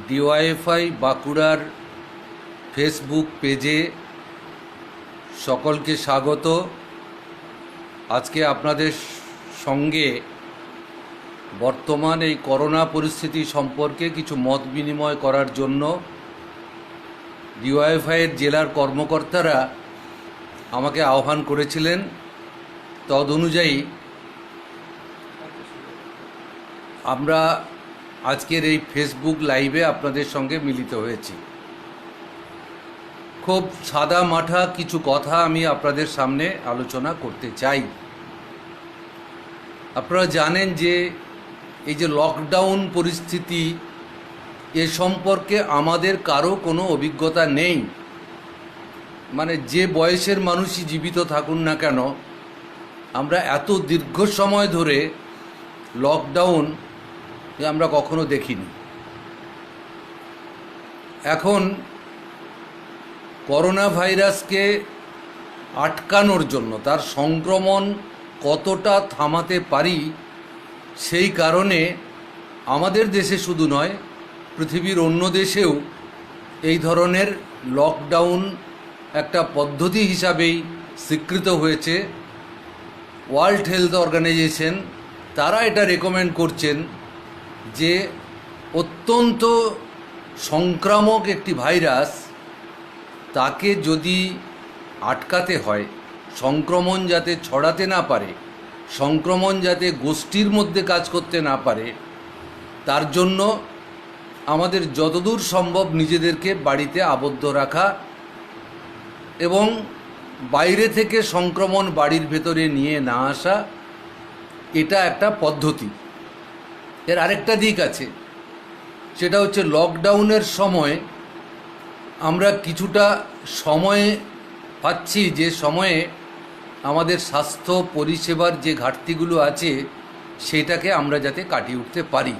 DYFI বাঁকুড়ার Facebook পেজে সকলকে স্বাগত। আজকে আপনাদের সঙ্গে বর্তমান এই করোনা পরিস্থিতি সম্পর্কে কিছু মত বিনিময় করার জন্য ডিওয়াইএফআইয়ের জেলার কর্মকর্তারা আমাকে আহ্বান করেছিলেন। তদ অনুযায়ী আমরা আজকের এই ফেসবুক লাইভে আপনাদের সঙ্গে মিলিত হয়েছি। খুব সাদা মাঠা কিছু কথা আমি আপনাদের সামনে আলোচনা করতে চাই। আপনারা জানেন যে এই যে লকডাউন পরিস্থিতি, এ সম্পর্কে আমাদের কারো কোনো অভিজ্ঞতা নেই। মানে যে বয়সের মানুষই জীবিত থাকুন না কেন, আমরা এত দীর্ঘ সময় ধরে লকডাউন আমরা কখনো দেখিনি। এখন করোনা ভাইরাসকে আটকানোর জন্য, তার সংক্রমণ কতটা থামাতে পারি, সেই কারণে আমাদের দেশে শুধু নয়, পৃথিবীর অন্য দেশেও এই ধরনের লকডাউন একটা পদ্ধতি হিসাবেই স্বীকৃত হয়েছে। ওয়ার্ল্ড হেলথ অর্গানাইজেশন তারা এটা রেকমেন্ড করছেন যে অত্যন্ত সংক্রামক একটি ভাইরাস, তাকে যদি আটকাতে হয়, সংক্রমণ যাতে ছড়াতে না পারে, সংক্রমণ যাতে গোষ্ঠীর মধ্যে কাজ করতে না পারে, তার জন্য আমাদের যতদূর সম্ভব নিজেদেরকে বাড়িতে আবদ্ধ রাখা এবং বাইরে থেকে সংক্রমণ বাড়ির ভেতরে নিয়ে না আসা, এটা একটা পদ্ধতি। এর আরেকটা দিক আছে, সেটা হচ্ছে লকডাউনের সময় আমরা কিছুটা সময় পাচ্ছি, যে সময়ে আমাদের স্বাস্থ্য পরিষেবার যে ঘাটতিগুলো আছে সেটাকে আমরা যাতে কাটিয়ে উঠতে পারি।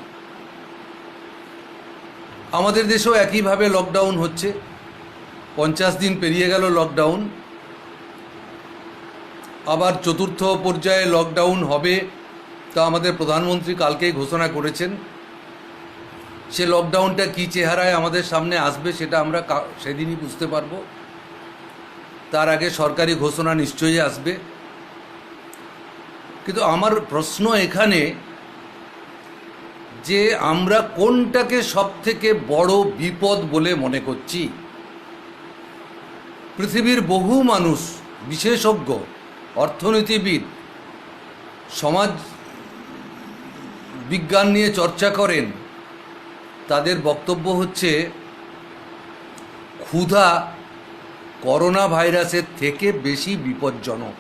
আমাদের দেশেও একইভাবে লকডাউন হচ্ছে। 50 দিন পেরিয়ে গেল লকডাউন, আবার চতুর্থ পর্যায়ে লকডাউন হবে, তা আমাদের প্রধানমন্ত্রী কালকেই ঘোষণা করেছেন। সে লকডাউনটা কী চেহারায় আমাদের সামনে আসবে সেটা আমরা সেদিনই বুঝতে পারবো। তার আগে সরকারি ঘোষণা নিশ্চয়ই আসবে। কিন্তু আমার প্রশ্ন এখানে যে আমরা কোনটাকে সবথেকে বড় বিপদ বলে মনে করছি। পৃথিবীর বহু মানুষ, বিশেষজ্ঞ, অর্থনীতিবিদ, সমাজ বিজ্ঞান নিয়ে চর্চা করেন, তাদের বক্তব্য হচ্ছে ক্ষুধা করোনা ভাইরাসের থেকে বেশি বিপজ্জনক।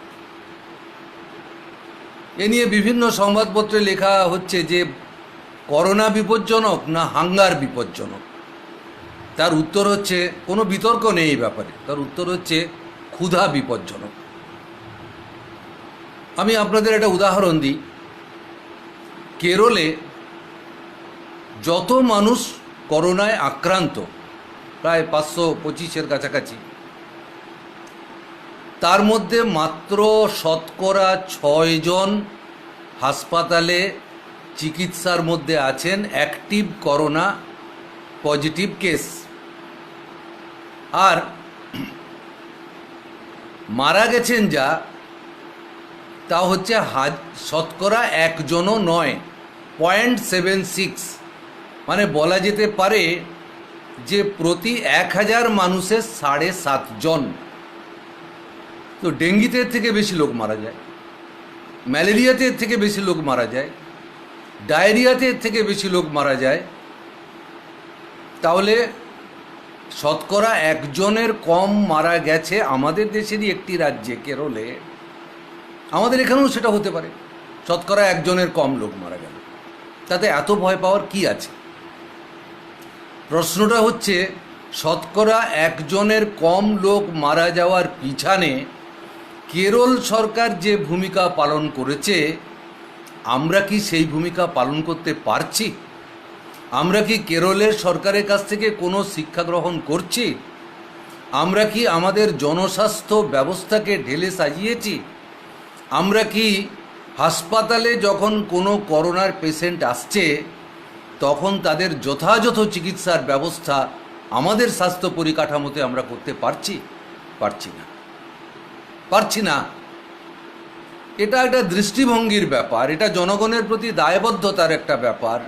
এ নিয়ে বিভিন্ন সংবাদপত্রে লেখা হচ্ছে যে করোনা বিপজ্জনক না হাঙ্গার বিপজ্জনক। তার উত্তর হচ্ছে, কোনো বিতর্ক নেই এই ব্যাপারে, তার উত্তর হচ্ছে ক্ষুধা বিপজ্জনক। আমি আপনাদের একটা উদাহরণ দিই। কেরলে যত মানুষ করোনায় আক্রান্ত, প্রায় 525-এর কাছাকাছি, তার মধ্যে মাত্র শতকরা 6 জন হাসপাতালে চিকিৎসার মধ্যে আছেন, অ্যাক্টিভ করোনা পজিটিভ কেস। আর মারা গেছেন যা, তা হচ্ছে শতকরা 1 জনও নয়, 0.76। মানে বলা যেতে পারে যে প্রতি 1000 মানুষের 7.5 জন। তো ডেঙ্গিতে থেকে বেশি লোক মারা যায়, ম্যালেরিয়াতে থেকে বেশি লোক মারা যায়, ডায়রিয়াতে থেকে বেশি লোক মারা যায়। তাহলে শতকরা 1 জনের কম মারা গেছে আমাদের দেশেরই একটি রাজ্যে, কেরলে। আমাদের এখানেও সেটা হতে পারে, শতকরা 1 জনের কম লোক মারা গেল। তাতে এত ভয় পাওয়ার কি আছে? প্রশ্নটা হচ্ছে, শতকরা 1 জনের কম লোক মারা যাওয়ার পিছনে কেরল সরকার যে ভূমিকা পালন করেছে, আমরা কি সেই ভূমিকা পালন করতে পারছি? আমরা কি কেরলের সরকারের কাছ থেকে কোনো শিক্ষা গ্রহণ করছি? আমরা কি আমাদের জনস্বাস্থ্য ব্যবস্থাকে ঢেলে সাজিয়েছি? আমরা কি হাসপাতালে যখন কোনো করোনার পেশেন্ট আসছে তখন তাদের যথাযথ চিকিৎসার ব্যবস্থা আমাদের স্বাস্থ্য পরিকাঠামোতে আমরা করতে পারছি না। এটা একটা দৃষ্টিভঙ্গির ব্যাপার, এটা জনগণের প্রতি দায়বদ্ধতার একটা ব্যাপার।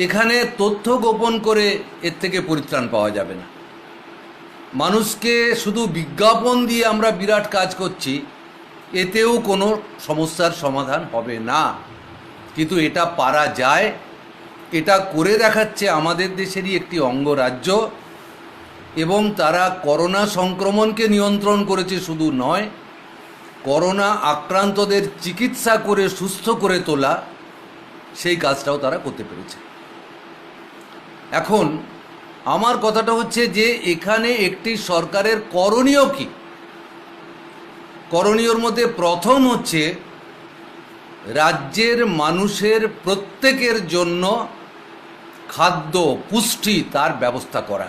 এখানে তথ্য গোপন করে এর থেকে পরিত্রাণ পাওয়া যাবে না। মানুষকে শুধু বিজ্ঞাপন দিয়ে আমরা বিরাট কাজ করছি, এতেও কোনো সমস্যার সমাধান হবে না। কিন্তু এটা পারা যায়, এটা করে দেখাচ্ছে আমাদের দেশেরই একটি অঙ্গরাজ্য, এবং তারা করোনা সংক্রমণকে নিয়ন্ত্রণ করেছে শুধু নয়, করোনা আক্রান্তদের চিকিৎসা করে সুস্থ করে তোলা, সেই কাজটাও তারা করতে পেরেছে। এখন আমার কথাটা হচ্ছে যে এখানে একটি সরকারের করণীয় কি? করণীয়র মধ্যে প্রথম হচ্ছে রাজ্যের মানুষের প্রত্যেকের জন্য খাদ্য পুষ্টি তার ব্যবস্থা করা।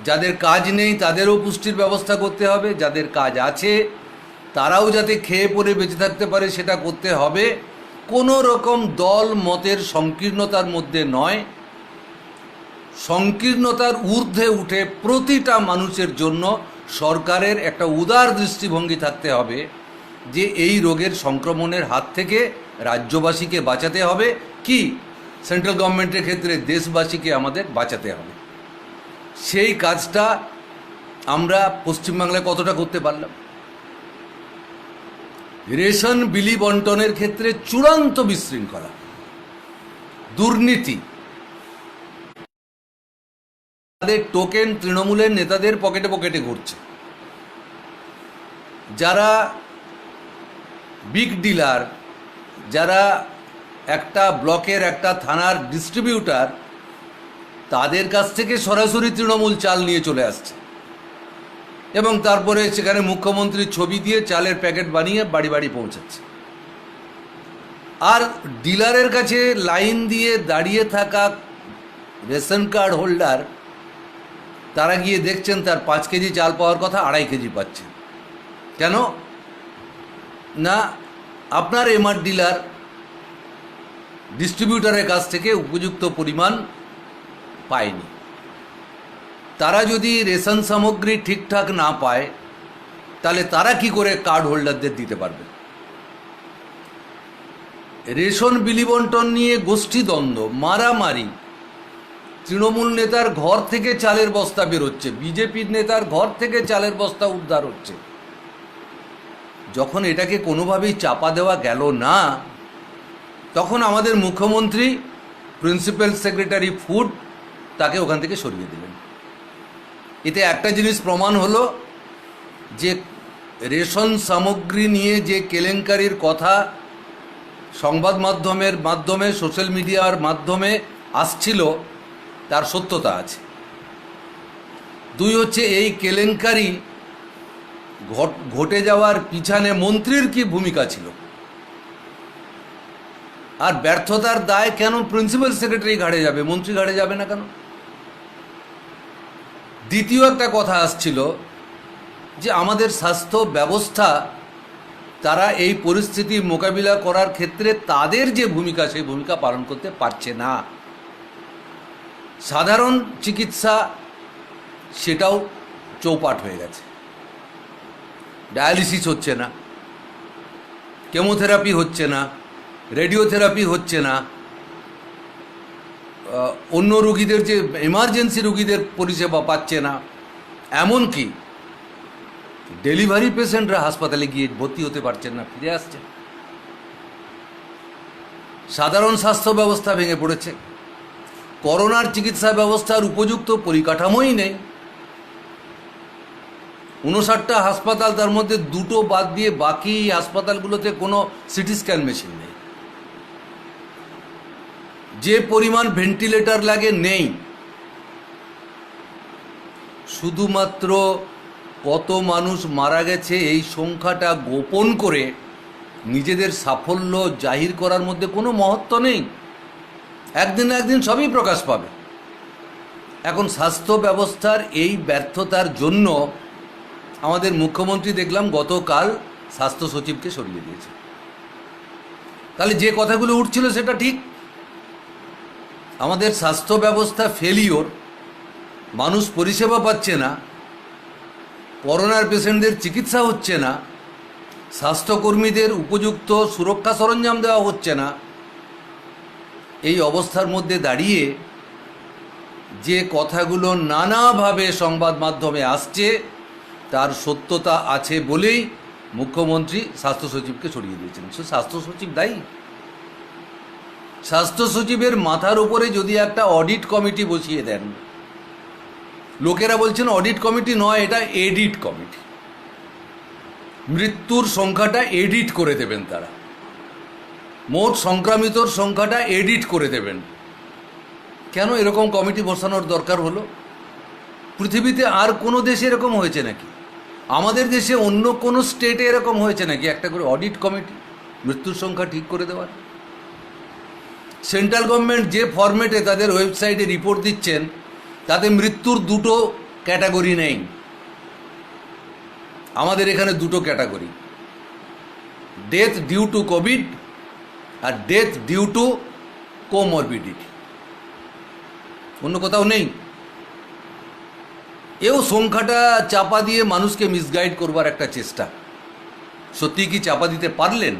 যাদের কাজ নেই তাদেরও পুষ্টির ব্যবস্থা করতে হবে, যাদের কাজ আছে তারাও যাতে খেয়ে পরে বেঁচে থাকতে পারে সেটা করতে হবে। কোনো রকম দল মতের সংকীর্ণতার মধ্যে নয়, সংকীর্ণতার ঊর্ধ্বে উঠে প্রতিটা মানুষের জন্য সরকারের একটা উদার দৃষ্টিভঙ্গি থাকতে হবে যে এই রোগের সংক্রমণের হাত থেকে রাজ্যবাসীকে বাঁচাতে হবে, কি সেন্ট্রাল গভর্নমেন্টের ক্ষেত্রে দেশবাসীকে আমাদের বাঁচাতে হবে। সেই কাজটা আমরা পশ্চিমবাংলায় কতটা করতে পারলাম? রেশন বিলি বন্টনের ক্ষেত্রে চূড়ান্ত বিশৃঙ্খলা, দুর্নীতি, তাদের টোকেন তৃণমূলের নেতাদের পকেটে পকেটে ঘুরছে। যারা বিগ ডিলার, যারা একটা ব্লকের একটা থানার ডিস্ট্রিবিউটার, তাদের কাছ থেকে সরাসরি তৃণমূল চাল নিয়ে চলে আসছে এবং তারপরে সেখানে মুখ্যমন্ত্রীর ছবি দিয়ে চালের প্যাকেট বানিয়ে বাড়ি বাড়ি পৌঁছাচ্ছে। আর ডিলারের কাছে লাইন দিয়ে দাঁড়িয়ে থাকা রেশন কার্ড হোল্ডার, তারা গিয়ে দেখছেন তার 5 কেজি চাল পাওয়ার কথা 2.5 কেজি পাচ্ছে। কেন না? আপনার এমআর ডিলার ডিস্ট্রিবিউটারের কাছ থেকে উপযুক্ত পরিমাণ পায়নি। তারা যদি রেশন সামগ্রী ঠিকঠাক না পায় তাহলে তারা কি করে কার্ড হোল্ডারদের দিতে পারবে? রেশন বিলি বন্টন নিয়ে গোষ্ঠীদ্বন্দ্ব, মারামারি, তৃণমূল নেতার ঘর থেকে চালের বস্তা বেরোচ্ছে, বিজেপির নেতার ঘর থেকে চালের বস্তা উদ্ধার হচ্ছে। যখন এটাকে কোনোভাবেই চাপা দেওয়া গেল না, তখন আমাদের মুখ্যমন্ত্রী প্রিন্সিপাল সেক্রেটারি ফুড তাকে ওখান থেকে সরিয়ে দিলেন। এতে একটা জিনিস প্রমাণ হলো যে রেশন সামগ্রী নিয়ে যে কেলেঙ্কারির কথা সংবাদ মাধ্যমের মাধ্যমে, সোশ্যাল মিডিয়ার মাধ্যমে আসছিল, তার সত্যতা আছে। 2 হচ্ছে এই কেলেঙ্কারি ঘটে যাওয়ার পিছনে মন্ত্রীর কি ভূমিকা ছিল, আর ব্যর্থতার দায় কেন প্রিন্সিপাল সেক্রেটারি ঘাড়ে যাবে, মন্ত্রী ঘাড়ে যাবে না কেন? দ্বিতীয় একটা কথা আসছিল যে আমাদের স্বাস্থ্য ব্যবস্থা, তারা এই পরিস্থিতি মোকাবিলা করার ক্ষেত্রে তাদের যে ভূমিকা, সেই ভূমিকা পালন করতে পারছে না। সাধারণ চিকিৎসা সেটাও চৌপাট হয়ে গেছে। ডায়ালিসিস হচ্ছে না, কেমোথেরাপি হচ্ছে না, রেডিওথেরাপি হচ্ছে না, অন্য রোগীদের যে এমার্জেন্সি রোগীদের পরিষেবা পাচ্ছে না। এমনকি ডেলিভারি পেশেন্টরা হাসপাতালে গিয়ে ভর্তি হতে পারছেন না, ফিরে আসছে। সাধারণ স্বাস্থ্য ব্যবস্থা ভেঙে পড়েছে। করোনার চিকিৎসা ব্যবস্থার উপযুক্ত পরিকাঠামোই নেই। 59টা হাসপাতাল, তার মধ্যে 2টো বাদ দিয়ে বাকি হাসপাতালগুলোতে কোনো সিটি স্ক্যান মেশিন নেই। যে পরিমাণ ভেন্টিলেটর লাগে নেই। শুধুমাত্র কত মানুষ মারা গেছে এই সংখ্যাটা গোপন করে নিজেদের সাফল্য জাহির করার মধ্যে কোনো মহত্ব নেই। একদিন না একদিন সবই প্রকাশ পাবে। এখন স্বাস্থ্য ব্যবস্থার এই ব্যর্থতার জন্য আমাদের মুখ্যমন্ত্রী দেখলাম গতকাল স্বাস্থ্য সচিবকে সরিয়ে দিয়েছে। তাহলে যে কথাগুলো উঠছিল সেটা ঠিক, আমাদের স্বাস্থ্য ব্যবস্থা ফেলিওর, মানুষ পরিষেবা পাচ্ছে না, করোনার পেশেন্টদের চিকিৎসা হচ্ছে না, স্বাস্থ্যকর্মীদের উপযুক্ত সুরক্ষা সরঞ্জাম দেওয়া হচ্ছে না। এই অবস্থার মধ্যে দাঁড়িয়ে যে কথাগুলো নানাভাবে সংবাদ মাধ্যমে আসছে তার সত্যতা আছে বলেই মুখ্যমন্ত্রী স্বাস্থ্য সচিবকে সরিয়ে দিয়েছেন। সে স্বাস্থ্য সচিব দায়ী? স্বাস্থ্য সচিবের মাথার উপরে যদি একটা অডিট কমিটি বসিয়ে দেন, লোকেরা বলছেন অডিট কমিটি নয়, এটা এডিট কমিটি, মৃত্যুর সংখ্যাটা এডিট করে দেবেন তারা, মোট সংক্রামিতর সংখ্যাটা এডিট করে দেবেন। কেন এরকম কমিটি বসানোর দরকার হলো? পৃথিবীতে আর কোনো দেশে এরকম হয়েছে নাকি? আমাদের দেশে অন্য কোনো স্টেটে এরকম হয়েছে নাকি একটা করে অডিট কমিটি মৃত্যুর সংখ্যা ঠিক করে দেওয়ার? সেন্ট্রাল গভর্নমেন্ট যে ফরম্যাটে তাদের ওয়েবসাইটে রিপোর্ট দিচ্ছেন তাতে মৃত্যুর দুটো ক্যাটাগরি নেই। আমাদের এখানে দুটো category, death due to Covid আর ডেথ ডিউ টু কোমরবিডিটি, অন্য কোথাও নেই। এও সংখ্যাটা চাপা দিয়ে মানুষকে মিসগাইড করবার একটা চেষ্টা। সত্যি কি চাপা দিতে পারলেন?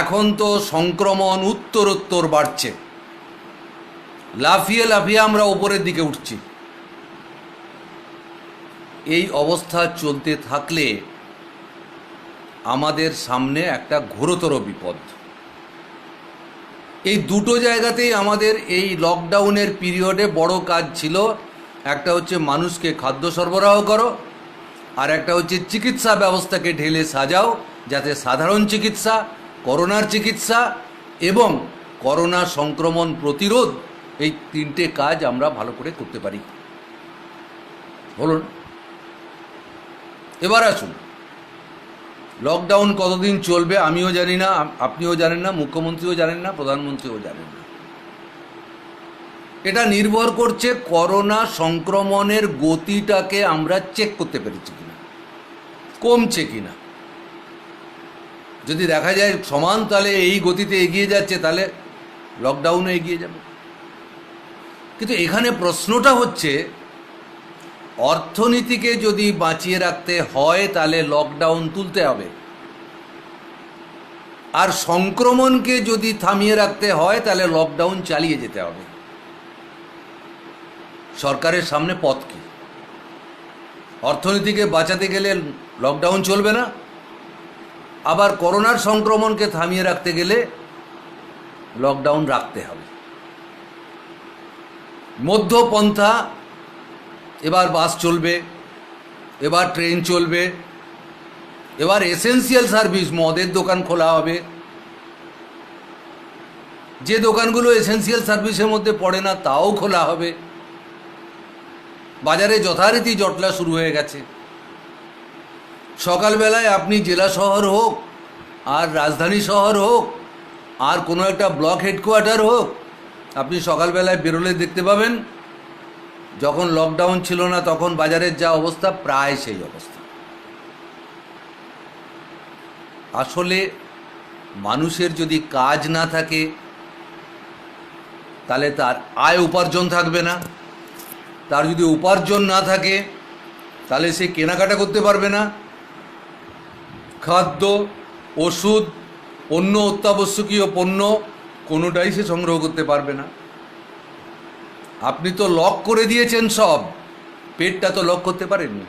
এখন তো সংক্রমণ উত্তরোত্তর বাড়ছে, লাফিয়ে লাফিয়ে আমরা ওপরের দিকে উঠছি। এই অবস্থা চলতে থাকলে আমাদের সামনে একটা ঘোরতর বিপদ। এই দুটো জায়গাতেই আমাদের এই লকডাউনের পিরিয়ডে বড় কাজ ছিল। একটা হচ্ছে মানুষকে খাদ্য সরবরাহ করো, আর একটা হচ্ছে চিকিৎসা ব্যবস্থাকে ঢেলে সাজাও যাতে সাধারণ চিকিৎসা, করোনার চিকিৎসা এবং করোনা সংক্রমণ প্রতিরোধ, এই তিনটে কাজ আমরা ভালো করে করতে পারি। বলুন, এবার আসুন, লকডাউন কতদিন চলবে আমিও জানি না, আপনিও জানেন না, মুখ্যমন্ত্রীও জানেন না, প্রধানমন্ত্রীও জানেন না। এটা নির্ভর করছে করোনা সংক্রমণের গতিটাকে আমরা চেক করতে পেরেছি কিনা, কমছে কিনা। যদি দেখা যায় সমান তাহলে এই গতিতে এগিয়ে যাচ্ছে, তাহলে লকডাউনে এগিয়ে যাবে। কিন্তু এখানে প্রশ্নটা হচ্ছে, অর্থনীতিকে যদি বাঁচিয়ে রাখতে হয় তাহলে লকডাউন তুলতে হবে, আর সংক্রমণকে যদি থামিয়ে রাখতে হয় তাহলে লকডাউন চালিয়ে যেতে হবে। সরকারের সামনে পথ কি? অর্থনীতিকে বাঁচাতে গেলে লকডাউন চলবে না, আবার করোনার সংক্রমণকে থামিয়ে রাখতে গেলে লকডাউন রাখতে হবে। মধ্যপন্থা, এবার বাস চলবে, এবার ট্রেন চলবে, এবার এসেন্সিয়াল সার্ভিস, মদের দোকান খোলা হবে। যে দোকানগুলো এসেন্সিয়াল সার্ভিসের মধ্যে পড়ে না তাও খোলা হবে। বাজারে যথারীতি জটলা শুরু হয়ে গেছে। সকালবেলায় আপনি জেলা শহর হোক আর রাজধানী শহর হোক আর কোনো একটা ব্লক হেডকোয়ার্টার হোক, আপনি সকালবেলায় বেরোলে দেখতে পাবেন যখন লকডাউন ছিল না তখন বাজারের যা অবস্থা প্রায় সেই অবস্থা। আসলে মানুষের যদি কাজ না থাকে তাহলে তার আয় উপার্জন থাকবে না, তার যদি উপার্জন না থাকে তাহলে সে কেনাকাটা করতে পারবে না, খাদ্য, ওষুধ, অন্য অত্যাবশ্যকীয় পণ্য কোনোটাই সে সংগ্রহ করতে পারবে না। আপনি তো লক করে দিয়েছেন সব, পেটটা তো লক করতে পারেননি,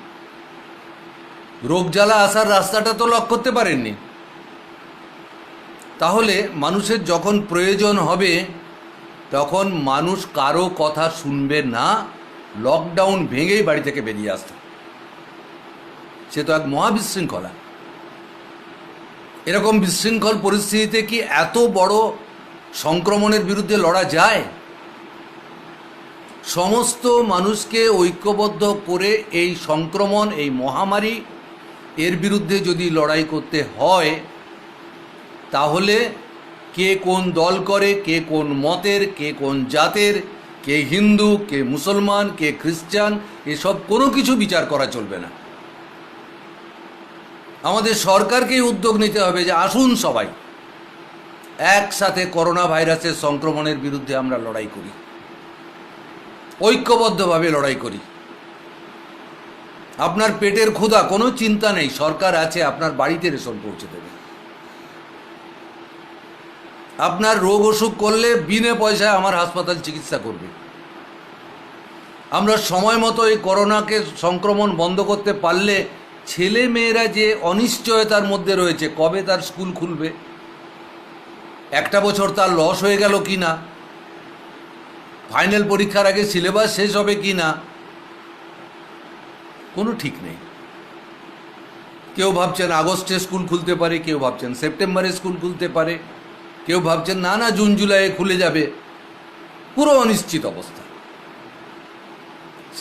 রোগ জ্বালা আসার রাস্তাটা তো লক করতে পারেননি। তাহলে মানুষের যখন প্রয়োজন হবে তখন মানুষ কারো কথা শুনবে না, লকডাউন ভেঙেই বাড়ি থেকে বেরিয়ে আসত। সে তো এক মহাবিশৃঙ্খলা। এরকম বিশৃঙ্খল পরিস্থিতিতে কি এত বড় সংক্রমণের বিরুদ্ধে লড়া যায়? সমস্ত মানুষকে ঐক্যবদ্ধ করে এই সংক্রমণ, এই মহামারী, এর বিরুদ্ধে যদি লড়াই করতে হয় তাহলে কে কোন দল করে, কে কোন মতের, কে কোন জাতের, কে হিন্দু, কে মুসলমান, কে খ্রিস্টান, এসব কোনো কিছু বিচার করা চলবে না। আমাদের সরকারকেই উদ্যোগ নিতে হবে যে আসুন সবাই একসাথে করোনা ভাইরাসের সংক্রমণের বিরুদ্ধে আমরা লড়াই করি, ঐক্যবদ্ধভাবে লড়াই করি। আপনার পেটের ক্ষুধা, কোনো চিন্তা নেই, সরকার আছে, আপনার বাড়িতে রেশন পৌঁছে দেবে। আপনার রোগ অসুখ করলে বিনা পয়সায় আমার হাসপাতাল চিকিৎসা করবে। আমরা সময় মতো এই করোনাকে সংক্রমণ বন্ধ করতে পারলে ছেলে মেয়েরা যে অনিশ্চয়তার মধ্যে রয়েছে, কবে তার স্কুল খুলবে, একটা বছর তার লস হয়ে গেল কি না, ফাইনাল পরীক্ষার আগে সিলেবাস শেষ হবে কি না, কোনো ঠিক নেই। কেউ ভাবছেন আগস্টে স্কুল খুলতে পারে, কেউ ভাবছেন সেপ্টেম্বরে স্কুল খুলতে পারে, কেউ ভাবছেন না জুন জুলাইয়ে খুলে যাবে। পুরো অনিশ্চিত অবস্থা।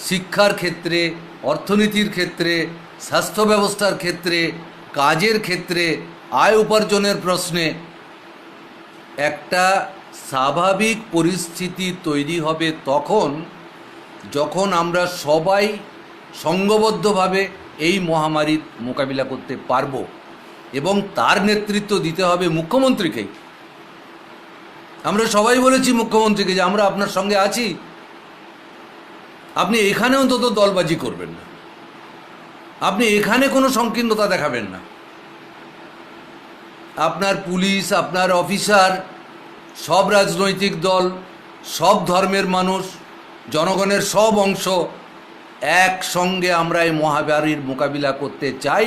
শিক্ষার ক্ষেত্রে, অর্থনীতির ক্ষেত্রে, স্বাস্থ্য ব্যবস্থার ক্ষেত্রে, কাজের ক্ষেত্রে, আয় উপার্জনের প্রশ্নে একটা স্বাভাবিক পরিস্থিতি তৈরি হবে তখন, যখন আমরা সবাই সংঘবদ্ধভাবে এই মহামারীর মোকাবিলা করতে পারব। এবং তার নেতৃত্ব দিতে হবে মুখ্যমন্ত্রীকেই। আমরা সবাই বলেছি মুখ্যমন্ত্রীকে যে আমরা আপনার সঙ্গে আছি, আপনি এখানে অন্তত দলবাজি করবেন না, আপনি এখানে কোনো সংকীর্ণতা দেখাবেন না। আপনার পুলিশ, আপনার অফিসার, সব রাজনৈতিক দল, সব ধর্মের মানুষ, জনগণের সব অংশ একসঙ্গে আমরা এই মহামারীর মোকাবিলা করতে চাই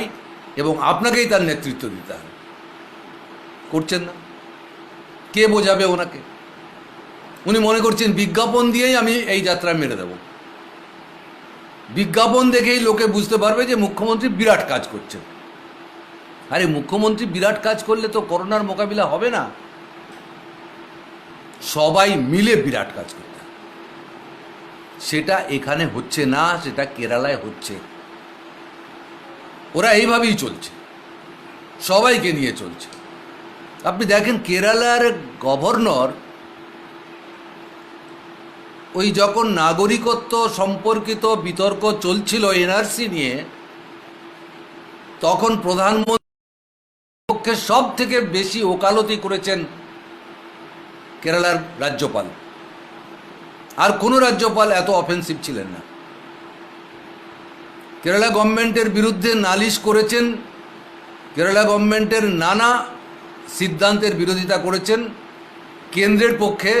এবং আপনাকেই তার নেতৃত্ব দিতে হবে। করছেন না, কে বোঝাবে ওনাকে? উনি মনে করছেন বিজ্ঞাপন দিয়েই আমি এই যাত্রা মেরে দেব। বিজ্ঞাপন দেখেই লোকে বুঝতে পারবে যে মুখ্যমন্ত্রী বিরাট কাজ করছেন। আরে মুখ্যমন্ত্রী বিরাট কাজ করলে তো করোনার মোকাবিলা হবে না, সবাই মিলে বিরাট কাজ করতে। সেটা এখানে হচ্ছে না, সেটা কেরালায় হচ্ছে। ওরা এইভাবেই চলছে, সবাইকে নিয়ে চলছে। আপনি দেখেন কেরালার গভর্নর ওই যখন নাগরিকত্ব সম্পর্কিত বিতর্ক চলছিল এনআরসি নিয়ে, তখন প্রধানমন্ত্রীর পক্ষে সব থেকে বেশি ওকালতি করেছেন কেরালার রাজ্যপাল। আর কোনো রাজ্যপাল এত অফেন্সিভ ছিলেন না। কেরালা গভর্নমেন্টের বিরুদ্ধে নালিশ করেছেন, কেরালা গভর্নমেন্টের নানা সিদ্ধান্তের বিরোধিতা করেছেন। কেন্দ্রের পক্ষে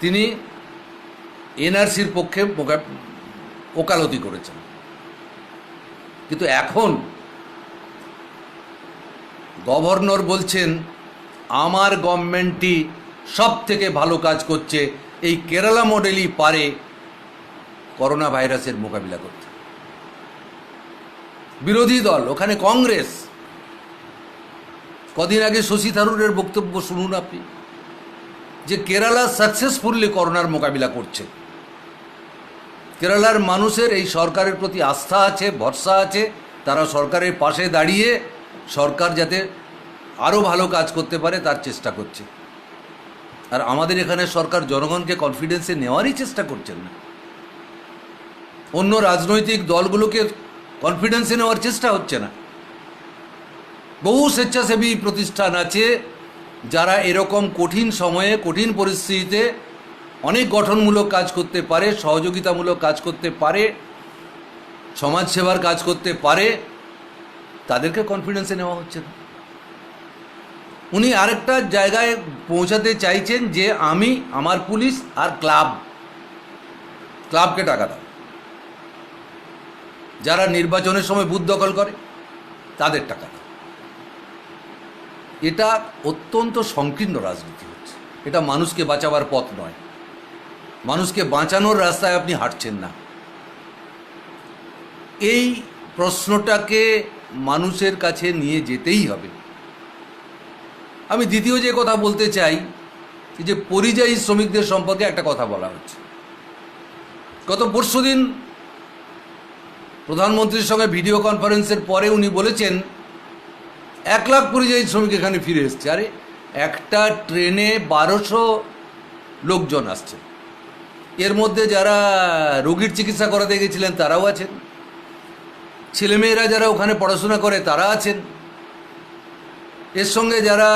তিনি এনআরসির পক্ষে ওকালতি করেছেন। কিন্তু এখন গভর্নর বলছেন আমার গভর্নমেন্টই সব থেকে ভালো কাজ করছে, এই কেরালা মডেলই পারে করোনা ভাইরাসের মোকাবিলা করতে। বিরোধী দল ওখানে কংগ্রেস, কদিন আগে শশী থারুরের বক্তব্য শুনুন আপনি, যে কেরালা সাকসেসফুলি করোনার মোকাবিলা করছে। কেরালার মানুষের এই সরকারের প্রতি আস্থা আছে, ভরসা আছে, তারা সরকারের পাশে দাঁড়িয়ে সরকার যাতে আরও ভালো কাজ করতে পারে তার চেষ্টা করছে। আর আমাদের এখানে সরকার জনগণকে কনফিডেন্সে নেওয়ারই চেষ্টা করছেন না। অন্য রাজনৈতিক দলগুলোকে কনফিডেন্সে নেওয়ার চেষ্টা হচ্ছে না। বহু স্বেচ্ছাসেবী প্রতিষ্ঠান আছে যারা এরকম কঠিন সময়ে, কঠিন পরিস্থিতিতে অনেক গঠনমূলক কাজ করতে পারে, সহযোগিতামূলক কাজ করতে পারে, সমাজসেবার কাজ করতে পারে, তাদেরকে কনফিডেন্সে নেওয়া হচ্ছে না। উনি আরেকটা জায়গায় পৌঁছাতে চাইছেন যে আমি, আমার পুলিশ আর ক্লাবকে টাকা দাও, যারা নির্বাচনের সময় বুথ দখল করে তাদের টাকা দাও। এটা অত্যন্ত সংকীর্ণ রাজনীতি হচ্ছে। এটা মানুষকে বাঁচাবার পথ নয়, মানুষকে বাঁচানোর রাস্তায় আপনি হাঁটছেন না। এই প্রশ্নটাকে মানুষের কাছে নিয়ে যেতেই হবে। আমি দ্বিতীয় যে কথা বলতে চাই, যে পরিযায়ী শ্রমিকদের সম্পর্কে একটা কথা বলা হচ্ছে। গত পরশুদিন প্রধানমন্ত্রীর সঙ্গে ভিডিও কনফারেন্সের পরে উনি বলেছেন 1 লাখ পরিযায়ী শ্রমিক এখানে ফিরে এসছে। আরে একটা ট্রেনে 1200 লোকজন আসছে, এর মধ্যে যারা রোগীর চিকিৎসা করাতে গেছিলেন তারাও আছেন, ছেলেমেয়েরা যারা ওখানে পড়াশোনা করে তারা আছেন। এর সঙ্গে যারা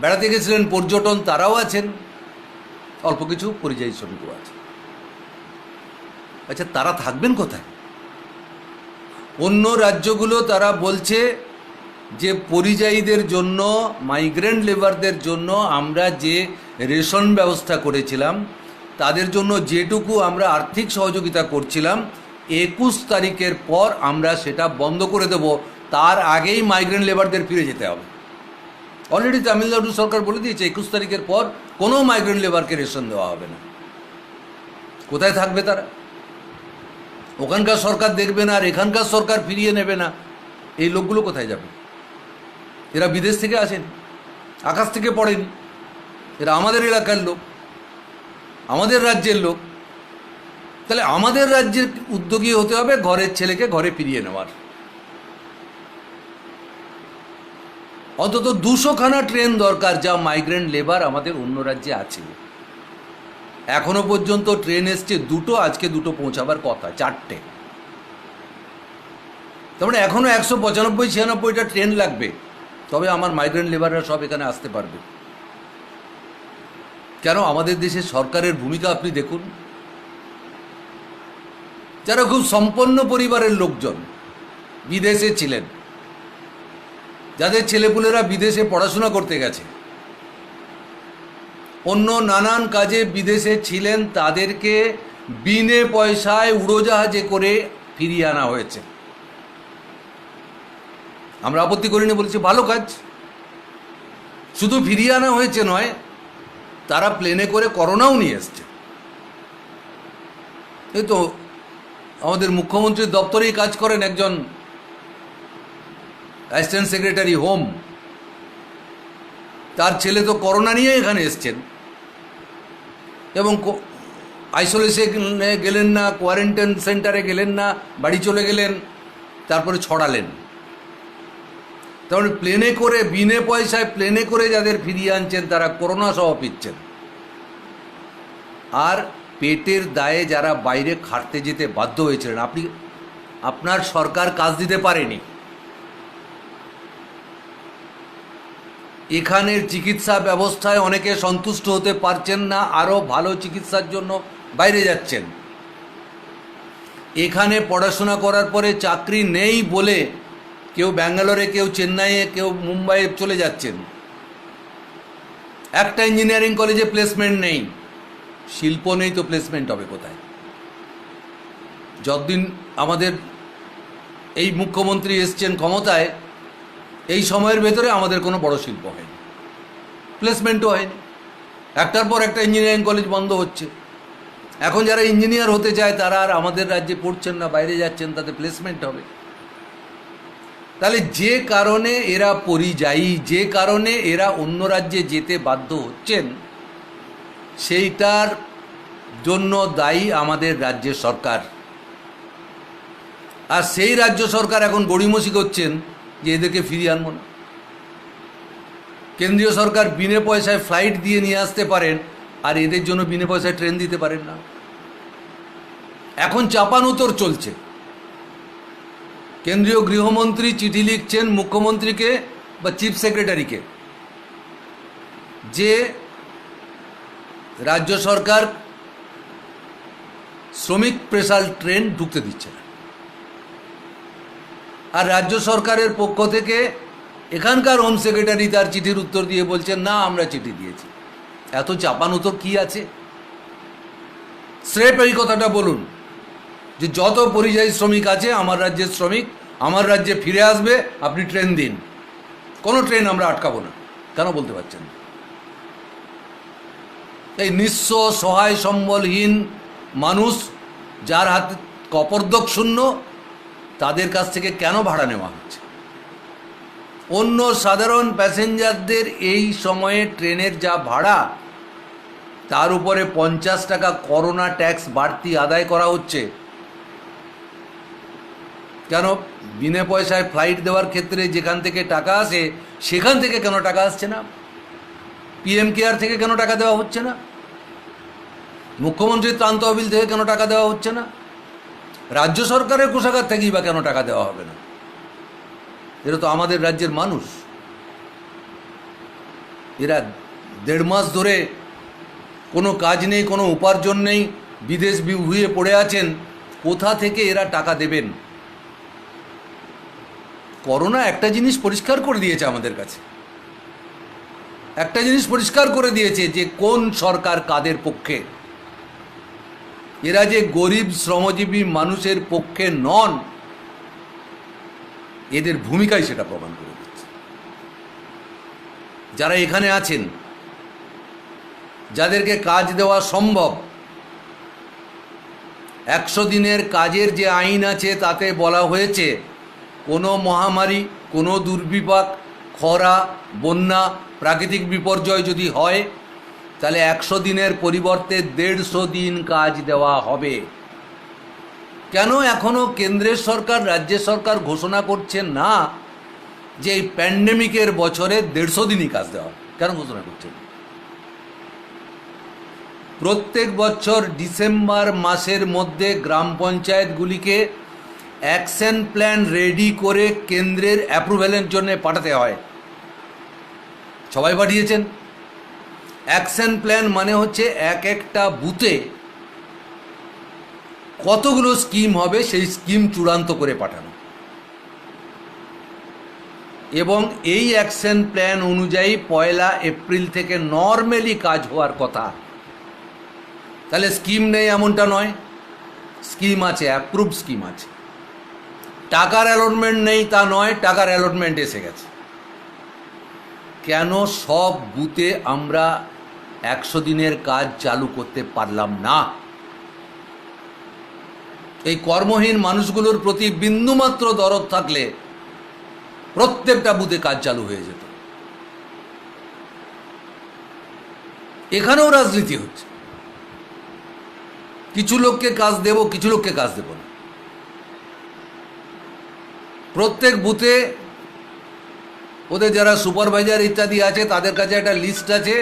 বেড়াতে গেছিলেন পর্যটন তারাও আছেন, অল্প কিছু পরিযায়ী শ্রমিকও আছে। আচ্ছা, তারা থাকবেন কোথায়? অন্য রাজ্যগুলো তারা বলছে যে পরিযায়ীদের জন্য, মাইগ্রেন্ট লেবারদের জন্য আমরা যে রেশন ব্যবস্থা করেছিলাম, তাদের জন্য যেটুকু আমরা আর্থিক সহযোগিতা করছিলাম, 21 তারিখের পর আমরা সেটা বন্ধ করে দেব, তার আগেই মাইগ্রেন্ট লেবারদের ফিরে যেতে হবে। অলরেডি তামিলনাড়ু সরকার বলে দিয়েছে 21 তারিখের পর কোনো মাইগ্রেন্ট লেবারকে রেশন দেওয়া হবে না। কোথায় থাকবে তারা? ওখানকার সরকার দেখবে না আর এখানকার সরকার ফিরিয়ে নেবে না, এই লোকগুলো কোথায় যাবে? এরা বিদেশ থেকে আসেন, আকাশ থেকে পড়েনি, এরা আমাদের এলাকার লোক, আমাদের রাজ্যের লোক। তাহলে আমাদের রাজ্যের উদ্যোগী হতে হবে ঘরের ছেলেকে ঘরে ফিরিয়ে নেওয়ার। অন্তত 200খানা ট্রেন দরকার, যা মাইগ্রেন্ট লেবার আমাদের অন্য রাজ্যে আছে। এখনো পর্যন্ত ট্রেন এসছে 2টো, আজকে 2টো পৌঁছাবার কথা, 4টে। তার মানে এখনো 195-96টা ট্রেন লাগবে, তবে আমার মাইগ্রেন্ট লেবাররা সব এখানে আসতে পারবে। কেন? আমাদের দেশের সরকারের ভূমিকা আপনি দেখুন। যারা খুব সম্পন্ন পরিবারের লোকজন, বিদেশে ছিলেন, যাদের ছেলেপুলেরা বিদেশে পড়াশোনা করতে গেছে, অন্য নানান কাজে বিদেশে ছিলেন, তাদেরকে বিনে পয়সায় উড়োজাহাজে করে ফিরিয়ে আনা হয়েছে। আমরা আপত্তি করিনি, বলেছি ভালো কাজ। শুধু ফিরিয়ে আনা হয়েছে নয়, তারা প্লেনে করে করোনাও নিয়ে এসছে। এই তো আমাদের মুখ্যমন্ত্রীর দপ্তরেই কাজ করেন একজন অ্যাসিস্ট্যান্ট সেক্রেটারি হোম, তার ছেলে তো করোনা নিয়ে এখানে এসছেন এবং আইসোলেশনে গেলেন না, কোয়ারেন্টাইন সেন্টারে গেলেন না, বাড়ি চলে গেলেন, তারপরে ছড়ালেন। তারপরে প্লেনে করে, বিনে পয়সায় প্লেনে করে যাদের ফিরিয়ে আনছেন, তারা করোনা সহ ফিরছেন। আর পেটের দায়ে যারা বাইরে খাটতে যেতে বাধ্য হয়েছিলেন, আপনার সরকার কাজ দিতে পারেনি। এখানের চিকিৎসা ব্যবস্থায় অনেকে সন্তুষ্ট হতে পারছেন না, আরও ভালো চিকিৎসার জন্য বাইরে যাচ্ছেন। এখানে পড়াশোনা করার পরে চাকরি নেই বলে কেউ ব্যাঙ্গালোরে, কেউ চেন্নাইয়ে, কেউ মুম্বাইয়ে চলে যাচ্ছেন। একটা ইঞ্জিনিয়ারিং কলেজে প্লেসমেন্ট নেই, শিল্প নেই, তো প্লেসমেন্ট হবে কোথায়? যতদিন আমাদের এই মুখ্যমন্ত্রী এসছেন ক্ষমতায়, এই সময়ের ভেতরে আমাদের কোনো বড় শিল্প হয়নি, প্লেসমেন্টও হয়নি। একটার পর একটা ইঞ্জিনিয়ারিং কলেজ বন্ধ হচ্ছে। এখন যারা ইঞ্জিনিয়ার হতে চায় তারা আর আমাদের রাজ্যে পড়ছেন না, বাইরে যাচ্ছেন, তাতে প্লেসমেন্ট হবে। তাহলে যে কারণে এরা পরিযায়ী, যে কারণে এরা অন্য রাজ্যে যেতে বাধ্য হচ্ছেন, সেইটার জন্য দায়ী আমাদের রাজ্যের সরকার। আর সেই রাজ্য সরকার এখন গড়িমসি করছেন যে এদেরকে ফিরিয়ে আনবো না। কেন্দ্রীয় সরকার বিনে পয়সায় ফ্লাইট দিয়ে নিয়ে আসতে পারেন, আর এদের জন্য বিনে পয়সায় ট্রেন দিতে পারেন না। এখন চাপানুতর চলছে। কেন্দ্রীয় গৃহমন্ত্রী চিঠি লিখছেন মুখ্যমন্ত্রীকে বা চিফ সেক্রেটারিকে যে রাজ্য সরকার শ্রমিক স্পেশাল ট্রেন ঢুকতে দিচ্ছে না। আর রাজ্য সরকারের পক্ষ থেকে এখানকার হোম সেক্রেটারি তার চিঠির উত্তর দিয়ে বলছেন, না আমরা চিঠি দিয়েছি। এত চাপানুতর কি আছে? স্রেফ এই কথাটা বলুন যে যত পরিযায়ী শ্রমিক আছে আমার রাজ্যের শ্রমিক আমার রাজ্যে ফিরে আসবে, আপনি ট্রেন দিন, কোনো ট্রেন আমরা আটকাবো না। কেন বলতে পারছেন? এই নিঃস্ব, সহায়, সম্বলহীন মানুষ, যার হাতে কপর্দক শূন্য, তাদের কাছ থেকে কেন ভাড়া নেওয়া হচ্ছে? অন্য সাধারণ প্যাসেঞ্জারদের এই সময়ে ট্রেনের যা ভাড়া, তার উপরে 50 টাকা করোনা ট্যাক্স বাড়তি আদায় করা হচ্ছে। কেন? বিনা পয়সায় ফ্লাইট দেওয়ার ক্ষেত্রে যেখান থেকে টাকা আসে, সেখান থেকে কেন টাকা আসছে না? পিএম কেয়ার থেকে কেন টাকা দেওয়া হচ্ছে না? মুখ্যমন্ত্রীর ত্রাণ তহবিল থেকে কেন টাকা দেওয়া হচ্ছে না? রাজ্য সরকারের কোষাগার থেকেই বা কেন টাকা দেওয়া হবে না? এরা তো আমাদের রাজ্যের মানুষ। এরা 1.5 মাস ধরে কোনো কাজ নেই, কোনো উপার্জন নেই, বিদেশ বিভুঁইয়ে পড়ে আছেন, কোথা থেকে এরা টাকা দেবেন? করোনা একটা জিনিস পরিষ্কার করে দিয়েছে আমাদের কাছে, একটা জিনিস পরিষ্কার করে দিয়েছে যে কোন সরকার কাদের পক্ষে। এরা যে গরিব শ্রমজীবী মানুষের পক্ষে নন, এদের ভূমিকাই সেটা প্রমাণ করে দিচ্ছে। যারা এখানে আছেন, যাদেরকে কাজ দেওয়া সম্ভব, 100 দিনের কাজের যে আইন আছে তাতে বলা হয়েছে কোনো মহামারী, কোনো দুর্বিপাক, খরা, বন্যা, প্রাকৃতিক বিপর্যয় যদি হয় তাহলে 100 দিনের পরিবর্তে 150 দিন কাজ দেওয়া হবে। কেন এখনও কেন্দ্রের সরকার, রাজ্যের সরকার ঘোষণা করছে না যে এই প্যান্ডেমিকের বছরে 150 দিনই কাজ দেওয়া? কেন ঘোষণা করছে? প্রত্যেক বছর ডিসেম্বর মাসের মধ্যে গ্রাম পঞ্চায়েতগুলিকে অ্যাকশন প্ল্যান রেডি করে কেন্দ্রের অ্যাপ্রুভ্যালের জন্য পাঠাতে হয়। সবাই পাঠিয়েছেন। অ্যাকশন প্ল্যান মানে হচ্ছে এক একটা বুথে কতগুলো স্কিম হবে সেই স্কিম চূড়ান্ত করে পাঠানো, এবং এই অ্যাকশন প্ল্যান অনুযায়ী 1 এপ্রিল থেকে নর্মালি কাজ হওয়ার কথা। তাহলে স্কিম নেই এমনটা নয়, স্কিম আছে, অ্যাপ্রুভ স্কিম আছে। টাকার অ্যালটমেন্ট নেই তা নয়, টাকার অ্যালটমেন্ট এসে গেছে। কেন সব বুথে আমরা 100 দিনের কাজ চালু করতে পারলাম না? এই কর্মহীন মানুষগুলোর প্রতি বিন্দুমাত্র দরদ থাকলে প্রত্যেকটা বুথে কাজ চালু হয়ে যেত। এখানেও রাজনীতি হচ্ছে, কিছু লোককে কাজ দেব, কিছু লোককে কাজ দেব না। প্রত্যেক বুথে ওদের যারা সুপারভাইজার ইত্যাদি আছে তাদের কাছে একটা লিস্ট আছে,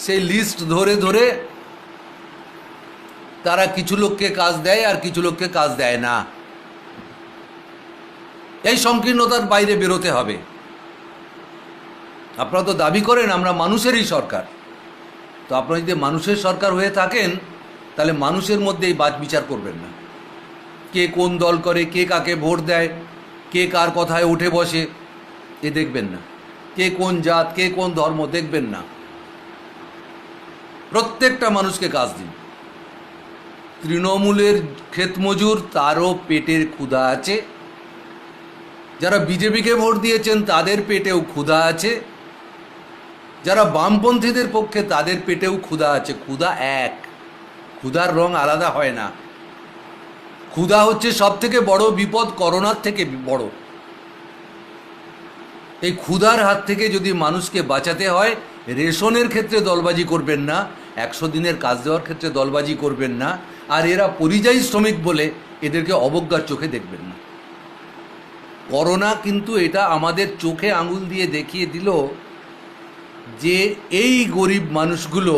সেই লিস্ট ধরে ধরে তারা কিছু লোককে কাজ দেয় আর কিছু লোককে কাজ দেয় না। এই সংকীর্ণতার বাইরে বেরোতে হবে। আপনারা তো দাবি করেন আমরা মানুষেরই সরকার, তো আপনারা যদি মানুষের সরকার হয়ে থাকেন তাহলে মানুষের মধ্যেই বাছ বিচার করবেন না। কে কোন দল করে, কে কাকে ভোট দেয়, কে কার কথায় উঠে বসে, এ দেখবেন না। কে কোন জাত, কে কোন ধর্ম দেখবেন না। প্রত্যেকটা মানুষকে কাজ দিন। তৃণমূলের ক্ষেতমজুর, তারও পেটের ক্ষুধা আছে। যারা বিজেপিকে ভোট দিয়েছেন তাদের পেটেও ক্ষুধা আছে। যারা বামপন্থীদের পক্ষে তাদের পেটেও ক্ষুধা আছে। ক্ষুধা এক, ক্ষুধার রং আলাদা হয় না। ক্ষুধা হচ্ছে সব থেকে বড় বিপদ, করোনার থেকে বড়। এই ক্ষুধার হাত থেকে যদি মানুষকে বাঁচাতে হয়, রেশনের ক্ষেত্রে দলবাজি করবেন না, 100 দিনের কাজ দেওয়ার ক্ষেত্রে দলবাজি করবেন না। আর এরা পরিযায়ী শ্রমিক বলে এদেরকে অবজ্ঞার চোখে দেখবেন না। করোনা কিন্তু এটা আমাদের চোখে আঙুল দিয়ে দেখিয়ে দিল যে এই গরিব মানুষগুলো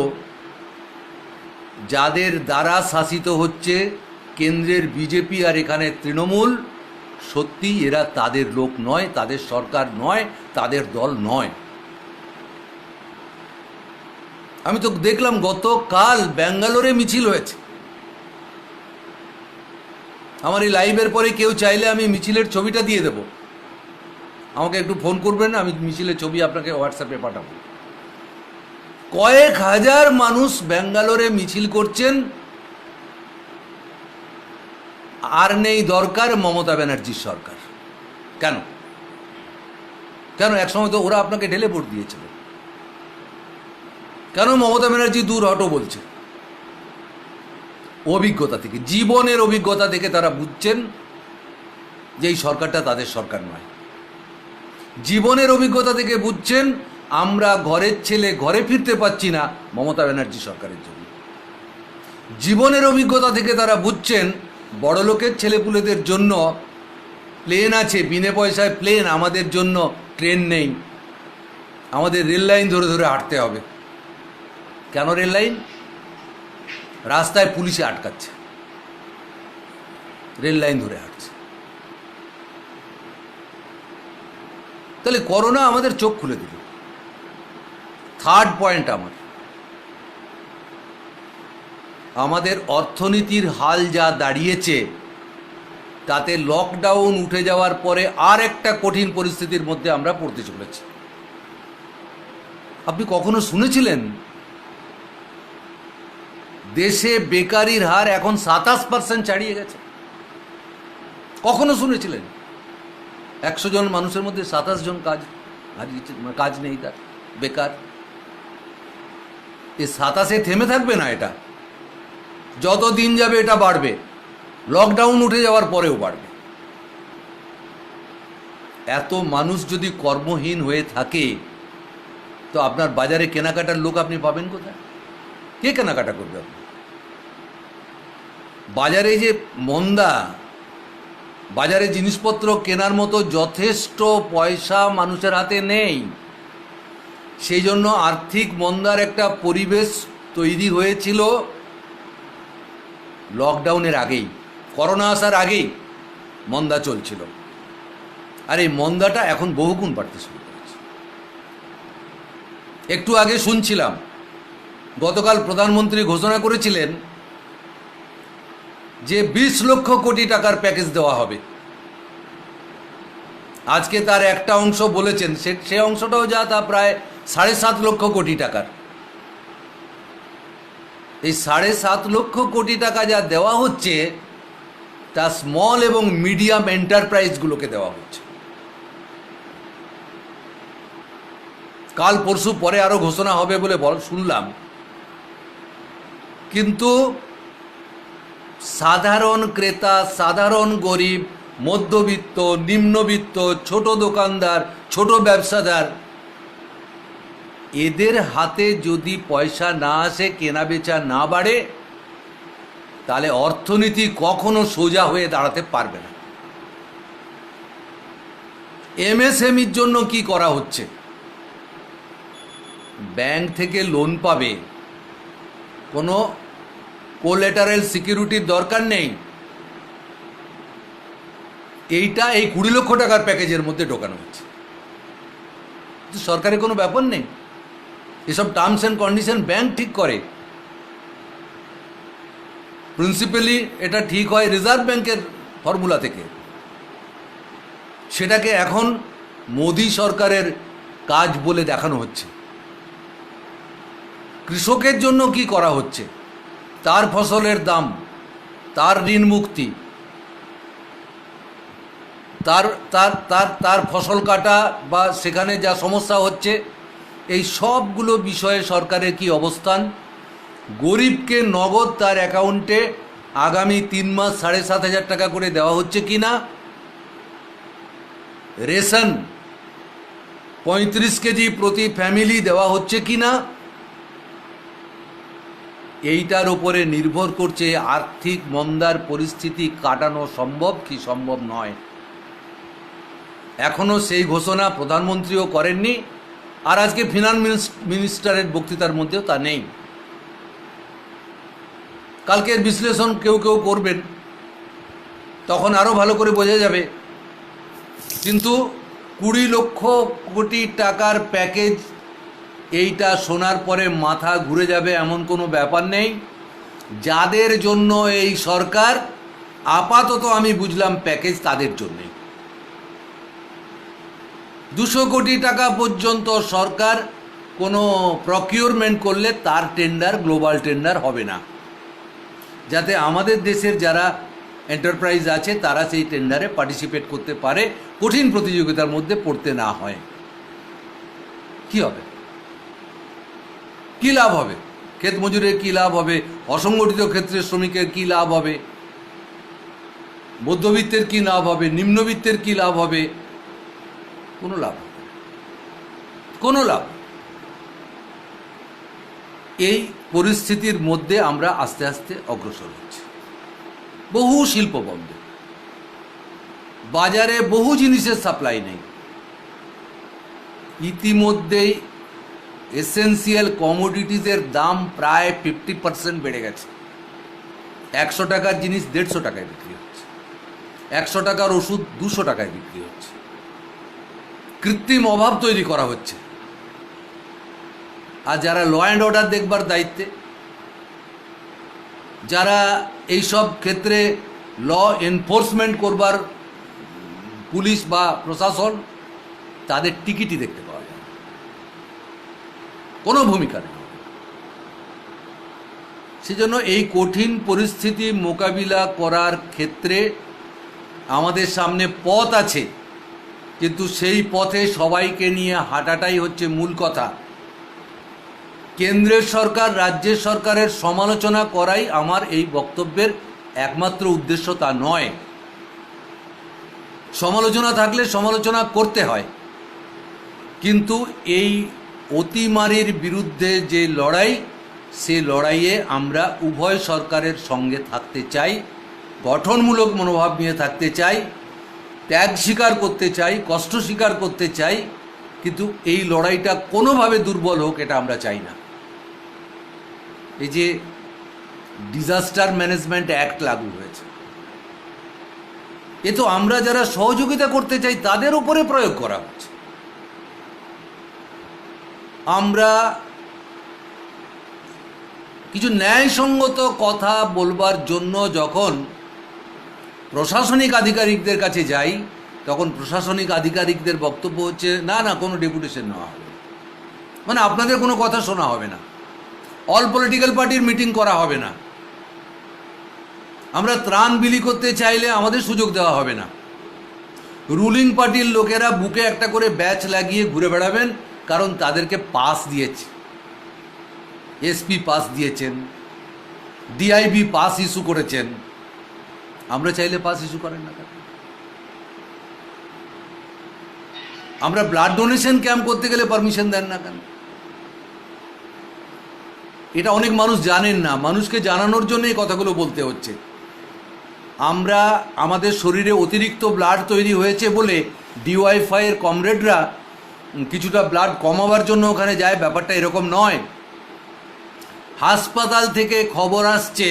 যাদের দ্বারা শাসিত হচ্ছে কেন্দ্রের বিজেপি আর এখানে তৃণমূল, সত্যি এরা তাদের লোক নয়, তাদের সরকার নয়, তাদের দল নয়। আমি তো দেখলাম গতকাল ব্যাঙ্গালোরে মিছিল হয়েছে। আমার এই লাইভের পরে কেউ চাইলে আমি মিছিলের ছবিটা দিয়ে দেব, আমাকে একটু ফোন করবেন, আমি মিছিলের ছবি আপনাকে হোয়াটসঅ্যাপে পাঠাবো। কয়েক হাজার মানুষ ব্যাঙ্গালোরে মিছিল করছেন। আর নেই দরকার মমতা ব্যানার্জির সরকার। কেন কেন একসময় তো ওরা আপনাকে ঢেলে ভোট দিয়েছিল। কেন মমতা ব্যানার্জি দূর হটো বলছে? অভিজ্ঞতা থেকে, জীবনের অভিজ্ঞতা থেকে তারা বুঝছেন যে এই সরকারটা তাদের সরকার নয়। জীবনের অভিজ্ঞতা থেকে বুঝছেন আমরা ঘরের ছেলে ঘরে ফিরতে পারছি না মমতা ব্যানার্জি সরকারের জন্য। জীবনের অভিজ্ঞতা থেকে তারা বুঝছেন বড়লোকের ছেলেপুলেদের জন্য প্লেন আছে, বিনে পয়সায় প্লেন, আমাদের জন্য ট্রেন নেই, আমাদের রেল লাইন ধরে ধরে হাঁটতে হবে। কেন রেল লাইন? রাস্তায় পুলিশে আটকাচ্ছে, রেল লাইন ধরে হাঁটছে। তাহলে করোনা আমাদের চোখ খুলে দিল। থার্ড পয়েন্ট আমাদের অর্থনীতির হাল যা দাঁড়িয়েছে, তাতে লকডাউন উঠে যাওয়ার পরে আর একটা কঠিন পরিস্থিতির মধ্যে আমরা পড়তে চলেছি। আপনি কখনো শুনেছিলেন দেশে বেকারির হার এখন 27% ছাড়িয়ে গেছে? কখনো শুনেছিলেন? 100 জন মানুষের মধ্যে 27 জন কাজ নেই, তার বেকার। এই 27-এ থেমে থাকবে না, এটা যত দিন যাবে এটা বাড়বে, লকডাউন উঠে যাওয়ার পরেও বাড়বে। এত মানুষ যদি কর্মহীন হয়ে থাকে, তো আপনার বাজারে কেনাকাটার লোক আপনি পাবেন কোথায়? কে কেনাকাটা করবে? আপনি বাজারে যে মন্দা, বাজারে জিনিসপত্র কেনার মতো যথেষ্ট পয়সা মানুষের হাতে নেই। সেই জন্য আর্থিক মন্দার একটা পরিবেশ তৈরি হয়েছিল লকডাউনের আগেই, করোনা আসার আগেই মন্দা চলছিল। আর এই মন্দাটা এখন বহুগুণ বাড়তে শুরু করেছে। একটু আগে শুনছিলাম গতকাল প্রধানমন্ত্রী ঘোষণা করেছিলেন যে 20 লক্ষ কোটি টাকার প্যাকেজ দেওয়া হবে। আজকে তার একটা অংশ বলেছেন, সে অংশটাও যা তা প্রায় 7.5 লক্ষ কোটি টাকার। এই 7.5 লক্ষ কোটি টাকা যা দেওয়া হচ্ছে, তা স্মল এবং মিডিয়াম এন্টারপ্রাইজগুলোকে দেওয়া হচ্ছে। কাল পরশু পরে আরো ঘোষণা হবে বলে শুনলাম, কিন্তু সাধারণ ক্রেতা, সাধারণ গরিব, মধ্যবিত্ত, নিম্নবিত্ত, ছোট দোকানদার, ছোট ব্যবসাদার, এদের হাতে যদি পয়সা না আসে, কেনা বেচা না বাড়ে, তাহলে অর্থনীতি কখনো সোজা হয়ে দাঁড়াতে পারবে না। এমএসএমইর জন্য কি করা হচ্ছে? ব্যাংক থেকে লোন পাবে, কোনো কোল্যাটারাল সিকিউরিটির দরকার নেই। এইটা এই 20 লক্ষ টাকার প্যাকেজের মধ্যে ঢোকানো হচ্ছে। সরকারের কোনো ব্যাপার নেই, এসব টার্মস অ্যান্ড কন্ডিশন ব্যাংক ঠিক করে। প্রিন্সিপালি এটা ঠিক হয় রিজার্ভ ব্যাংকের ফর্মুলা থেকে। সেটাকে এখন মোদি সরকারের কাজ বলে দেখানো হচ্ছে। কৃষকের জন্য কি করা হচ্ছে? তার ফসলের দাম, তার ঋণ মুক্তি, তার তার তার তার ফসল কাটা বা সেখানে যা সমস্যা হচ্ছে, এই সবগুলো বিষয়ে সরকারের কি অবস্থান? গরিবকে নগদ তার অ্যাকাউন্টে আগামী 3 মাস 7,500 টাকা করে দেওয়া হচ্ছে কি না? রেশন 35 কেজি প্রতি ফ্যামিলি দেওয়া হচ্ছে কি না? এইটার উপরে নির্ভর করছে আর্থিক মন্দার পরিস্থিতি কাটানো সম্ভব কি সম্ভব নয়। এখনও সেই ঘোষণা প্রধানমন্ত্রীও করেননি, আর আজকে ফিনান্স মিনিস্টারের বক্তৃতার মধ্যেও তা নেই। কালকের বিশ্লেষণ কেউ কেউ করবেন, তখন আরও ভালো করে বোঝা যাবে। কিন্তু 20 লক্ষ কোটি টাকার প্যাকেজ, এইটা শোনার পরে মাথা ঘুরে যাবে এমন কোনো ব্যাপার নেই। যাদের জন্য এই সরকার, আপাতত আমি বুঝলাম প্যাকেজ তাদের জন্যে। 200 কোটি টাকা পর্যন্ত সরকার কোনো প্রকিউরমেন্ট করলে তার টেন্ডার গ্লোবাল টেন্ডার হবে না, যাতে আমাদের দেশের যারা এন্টারপ্রাইজ আছে তারা সেই টেন্ডারে পার্টিসিপেট করতে পারে, কঠিন প্রতিযোগিতার মধ্যে পড়তে না হয়। কি হবে? কি লাভ হবে? ক্ষেত মজুরের কি লাভ হবে? অসংগঠিত ক্ষেত্রের শ্রমিকের কি লাভ হবে? মধ্যবিত্তের কি লাভ হবে? নিম্নবিত্তের কি লাভ হবে? কোনো লাভ হবে না, কোনো লাভ। এই পরিস্থিতির মধ্যে আমরা আস্তে আস্তে অগ্রসর হচ্ছি। বহু শিল্প বন্ধ, বাজারে বহু জিনিসের সাপ্লাই নেই। ইতিমধ্যেই এসেন্সিয়াল কমোডিটিসের দাম প্রায় 50% বেড়ে গেছে। 100 টাকার জিনিস 150 টাকায় বিক্রি হচ্ছে, 100 টাকার ওষুধ 200 টাকায় বিক্রি হচ্ছে। কৃত্রিম অভাব তৈরি করা হচ্ছে। আর যারা ল অ্যান্ড অর্ডার দেখবার দায়িত্বে, যারা এইসব ক্ষেত্রে ল এনফোর্সমেন্ট করবার পুলিশ বা প্রশাসন, তাদের টিকিটই দেখতে পাওয়া যায়, কোনো ভূমিকা নেই। সেজন্য এই কঠিন পরিস্থিতি মোকাবিলা করার ক্ষেত্রে আমাদের সামনে পথ আছে, কিন্তু সেই পথে সবাইকে নিয়ে হাঁটাটাই হচ্ছে মূল কথা। কেন্দ্রের সরকার রাজ্যের সরকারের সমালোচনা করাই আমার এই বক্তব্যের একমাত্র উদ্দেশ্য তা নয়। সমালোচনা থাকলে সমালোচনা করতে হয়, কিন্তু এই অতিমারির বিরুদ্ধে যে লড়াই, সে লড়াইয়ে আমরা উভয় সরকারের সঙ্গে থাকতে চাই, গঠনমূলক মনোভাব নিয়ে থাকতে চাই, ত্যাগ স্বীকার করতে চাই, কষ্ট স্বীকার করতে চাই, কিন্তু এই লড়াইটা কোনোভাবে দুর্বল হোক এটা আমরা চাই না। এই যে ডিজাস্টার ম্যানেজমেন্ট অ্যাক্ট লাগু হয়েছে, এ তো আমরা যারা সহযোগিতা করতে চাই তাদের উপরে প্রয়োগ করা হচ্ছে। আমরা কিছু ন্যায়সঙ্গত কথা বলবার জন্য যখন প্রশাসনিক আধিকারিকদের কাছে যাই, তখন প্রশাসনিক আধিকারিকদের বক্তব্য হচ্ছে না না, কোনো ডেপুটেশন নেওয়া হবে, মানে আপনাদের কোনো কথা শোনা হবে না, অল পলিটিক্যাল পার্টির মিটিং করা হবে না, আমরা ত্রাণ বিলি করতে চাইলে আমাদের সুযোগ দেওয়া হবে না, রুলিং পার্টির লোকেরা বুকে একটা করে ব্যাচ লাগিয়ে ঘুরে বেড়াবেন, কারণ তাদেরকে পাস দিয়েছে, এসপি পাস দিয়েছেন, ডিআইবি পাস ইস্যু করেছেন, আমরা চাইলে পাস ইস্যু করেন না কেন? আমরা ব্লাড ডোনেশন ক্যাম্প করতে গেলে পারমিশন দেন না কেন? এটা অনেক মানুষ জানেন না, মানুষকে জানানোর জন্য এই কথাগুলো বলতে হচ্ছে। আমরা আমাদের শরীরে অতিরিক্ত ব্লাড তৈরি হয়েছে বলে ডিওয়াইফাইয়ের কমরেডরা কিছুটা ব্লাড কমাবার জন্য ওখানে যায়, ব্যাপারটা এরকম নয়। হাসপাতাল থেকে খবর আসছে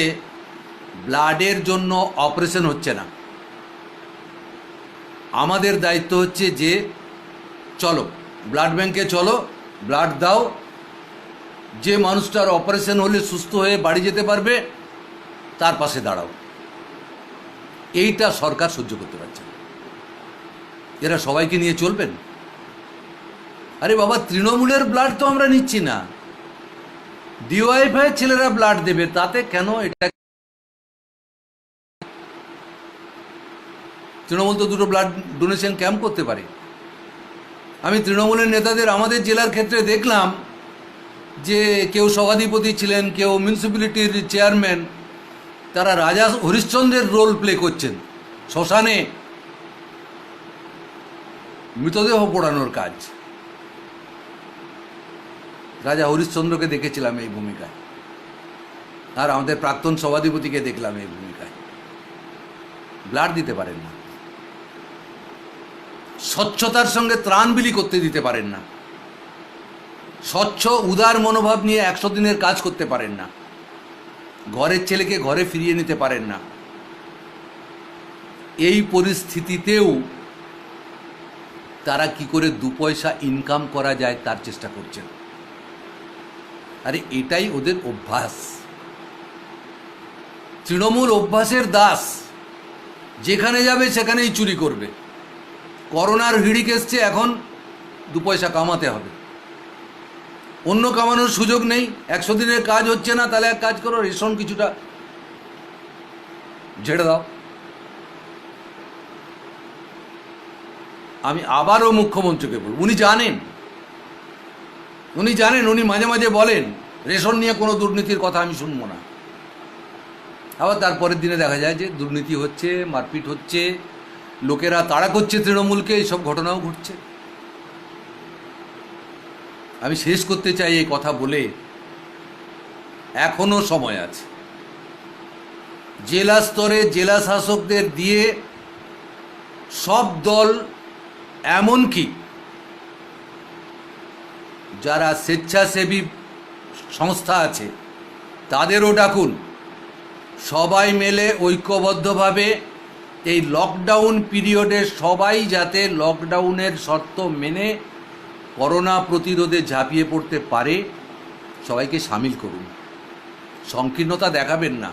ব্লাডের জন্য অপারেশন হচ্ছে না, আমাদের দায়িত্ব হচ্ছে যে চলো ব্লাড ব্যাংকে চলো, ব্লাড দাও, যে মানুষটার অপারেশন হলে সুস্থ হয়ে বাড়ি যেতে পারবে তার পাশে দাঁড়াও। এইটা সরকার সহ্য করতে পারছে না। এরা সবাইকে নিয়ে চলবেন? আরে বাবা, তৃণমূলের ব্লাড তো আমরা নিচ্ছি না, ডিওয়াইফাই ছেলেরা ব্লাড দেবে, তাতে কেন? এটা তৃণমূল তো দুটো ব্লাড ডোনেশন ক্যাম্প করতে পারে। আমি তৃণমূলের নেতাদের আমাদের জেলার ক্ষেত্রে দেখলাম যে কেউ সভাধিপতি ছিলেন, কেউ মিউনিসিপ্যালিটির চেয়ারম্যান, তারা রাজা হরিশ্চন্দ্রের রোল প্লে করছেন, শ্মশানে মৃতদেহ পোড়ানোর কাজ। রাজা হরিশ্চন্দ্রকে দেখেছিলাম এই ভূমিকায়, আর আমাদের প্রাক্তন সভাধিপতিকে দেখলাম এই ভূমিকায়। ব্লাড দিতে পারেন না, স্বচ্ছতার সঙ্গে ত্রাণ বিলি করতে দিতে পারেন না, স্বচ্ছ উদার মনোভাব নিয়ে 100 দিনের কাজ করতে পারেন না, ঘরের ছেলেকে ঘরে ফিরিয়ে নিতে পারেন না। এই পরিস্থিতিতেও তারা কি করে 2 পয়সা ইনকাম করা যায় তার চেষ্টা করছেন। আরে এটাই ওদের অভ্যাস, তৃণমূল অভ্যাসের দাস, যেখানে যাবে সেখানেই চুরি করবে। করোনার হিড়িক এসছে, এখন 2 পয়সা কামাতে হবে, অন্য কামানোর সুযোগ নেই। 100 দিনের কাজ হচ্ছে না, তাহলে এক কাজ করো, রেশন কিছুটা ঝেড়ে দাও। আমি আবারও মুখ্যমন্ত্রীকে বলব, উনি জানেন, উনি মাঝে মাঝে বলেন রেশন নিয়ে কোনো দুর্নীতির কথা আমি শুনবো না, আবার তারপরের দিনে দেখা যায় যে দুর্নীতি হচ্ছে, মারপিট হচ্ছে, লোকেরা তাড়া করছে তৃণমূলকে, এইসব ঘটনাও ঘটছে। আমি শেষ করতে চাই এই কথা বলে, এখনো সময় আছে। জেলা স্তরে জেলা শাসকদের দিয়ে সব দল, এমনকি যারা স্বেচ্ছাসেবী সংস্থা আছে তাদেরও ডাকুন, সবাই মিলে ঐক্যবদ্ধভাবে এই লকডাউন পিরিয়ডে সবাই যাতে লকডাউনের শর্ত মেনে করোনা প্রতিরোধে ঝাঁপিয়ে পড়তে পারে, সবাইকে সামিল করুন, সংকীর্ণতা দেখাবেন না,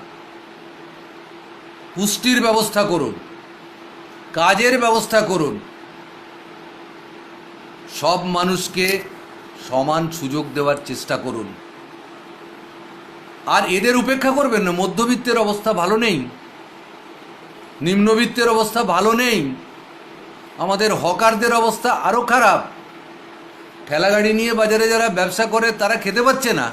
পুষ্টির ব্যবস্থা করুন, কাজের ব্যবস্থা করুন, সব মানুষকে সমান সুযোগ দেওয়ার চেষ্টা করুন। আর এদের উপেক্ষা করবেন না। মধ্যবিত্তের অবস্থা ভালো নেই, নিম্নবিত্তের অবস্থা ভালো নেই, আমাদের হকারদের অবস্থা আরও খারাপ। ঠেলাগাড়ি নিয়ে বাজারে যারা ব্যবসা করে তারা খেতে পাচ্ছে না।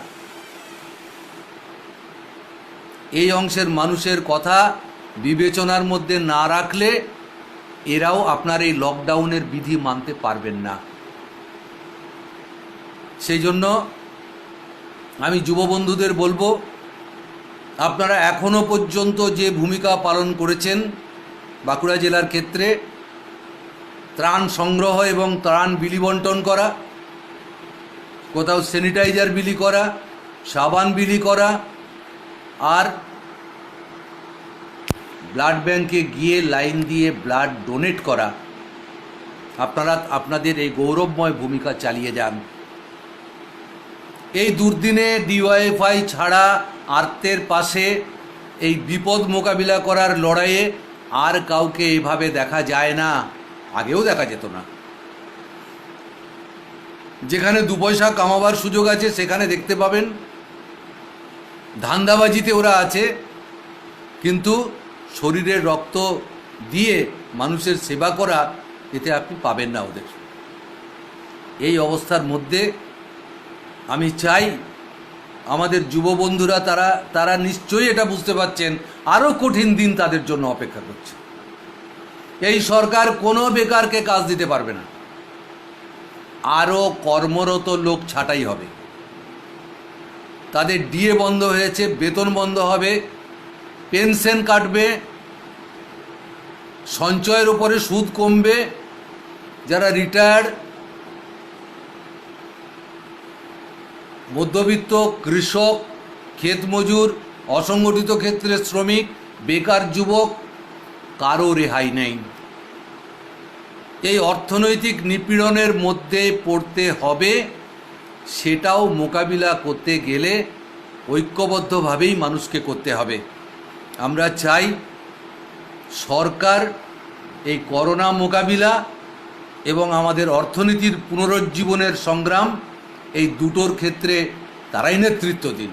এই অংশের মানুষের কথা বিবেচনার মধ্যে না রাখলে এরাও আপনার এই লকডাউনের বিধি মানতে পারবেন না। সেই জন্য আমি যুব বন্ধুদের বলবো, আপনারা এখনো পর্যন্ত যে ভূমিকা পালন করেছেন বাঁকুড়া জেলার ক্ষেত্রে, ত্রাণ সংগ্রহ এবং ত্রাণ বিলি বন্টন করা, কোথাও স্যানিটাইজার বিলি করা, সাবান বিলি করা, আর ব্লাড ব্যাংকে গিয়ে লাইন দিয়ে ব্লাড ডোনেট করা, আপনারা আপনাদের এই গৌরবময় ভূমিকা চালিয়ে যান। এই দুর্দিনে ডিওয়াইএফআই ছাড়া আর্তের পাশে এই বিপদ মোকাবিলা করার লড়াইয়ে আর কাউকে এইভাবে দেখা যায় না, আগেও দেখা যেত না। যেখানে দু পয়সা কামাবার সুযোগ আছে সেখানে দেখতে পাবেন ধান্দাবাজিতে ওরা আছে, কিন্তু শরীরের রক্ত দিয়ে মানুষের সেবা করা, এতে আপনি পাবেন না ওদের। এই অবস্থার মধ্যে আমি চাই আমাদের যুব বন্ধুরা তারা নিশ্চয়ই এটা বুঝতে পারছেন আরও কঠিন দিন তাদের জন্য অপেক্ষা করছে। এই সরকার কোনো বেকারকে কাজ দিতে পারবে না, আরও কর্মরত লোক ছাঁটাই হবে। তাদের ডিএ বন্ধ হয়েছে, বেতন বন্ধ হবে, পেনশন কাটবে, সঞ্চয়ের উপরে সুদ কমবে, যারা রিটায়ার্ড, মধ্যবিত্ত, কৃষক, ক্ষেত মজুর, অসংগঠিত ক্ষেত্রের শ্রমিক, বেকার যুবক, কারো রেহাই নেই। এই অর্থনৈতিক নিপীড়নের মধ্যে পড়তে হবে, সেটাও মোকাবিলা করতে গেলে ঐক্যবদ্ধভাবেই মানুষকে করতে হবে। আমরা চাই সরকার এই করোনা মোকাবিলা এবং আমাদের অর্থনীতির পুনরুজ্জীবনের সংগ্রাম, এই দুটোর ক্ষেত্রে তারাই নেতৃত্ব দিন।